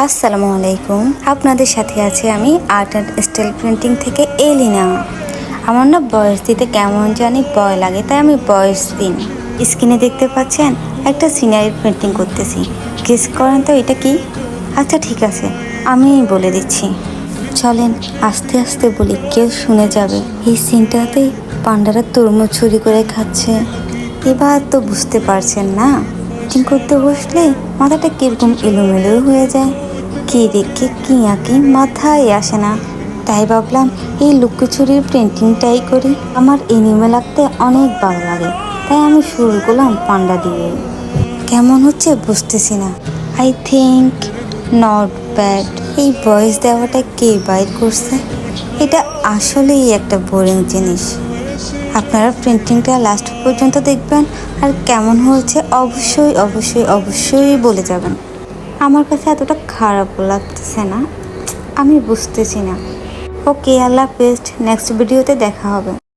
আসসালামু আলাইকুম। আপনাদের সাথে আছি আমি আর্ট অ্যান্ড স্টাইল প্রিন্টিং থেকে এলিনা। আমার না ভয়েস দিতে কেমন জানি ভয় লাগে, তাই আমি ভয়েস দিই না। স্ক্রিনে দেখতে পাচ্ছেন একটা সিনারি প্রিন্টিং করতেছি। গেস করেন তো এটা কি? আচ্ছা ঠিক আছে, আমি বলে দিচ্ছি। চলেন আস্তে আস্তে বলি, কেউ শুনে যাবে। এই সিনটাতে পান্ডারা তরমুজ চুরি করে খাচ্ছে। এবার তো বুঝতে পারছেন না, প্রিন্টিং করতে বসলে মাথাটা কিরকম এলোমেলো হয়ে যায়। কি রেখে কি আঁকি মাথায় আসে না। তাই ভাবলাম এই লুকোচুরির প্রিন্টিংটাই করি। আমার এনিমেল আঁকতে অনেক ভালো লাগে, তাই আমি শুরু করলাম পান্ডা দিয়ে। কেমন হচ্ছে বুঝতেছি না। I think not bad. এই ভয়েস দেওয়াটা কে বাইর করছে? এটা আসলেই একটা বোরিং জিনিস। আপনারা প্রিন্টিংটা লাস্ট পর্যন্ত দেখবেন, আর কেমন হয়েছে অবশ্যই অবশ্যই অবশ্যই বলে যাবেন। আমার কাছে এতটা খারাপ লাগতেছে না, আমি বুঝতেছি না। ওকে, আল্লাহ হাফেজ, নেক্সট ভিডিওতে দেখা হবে।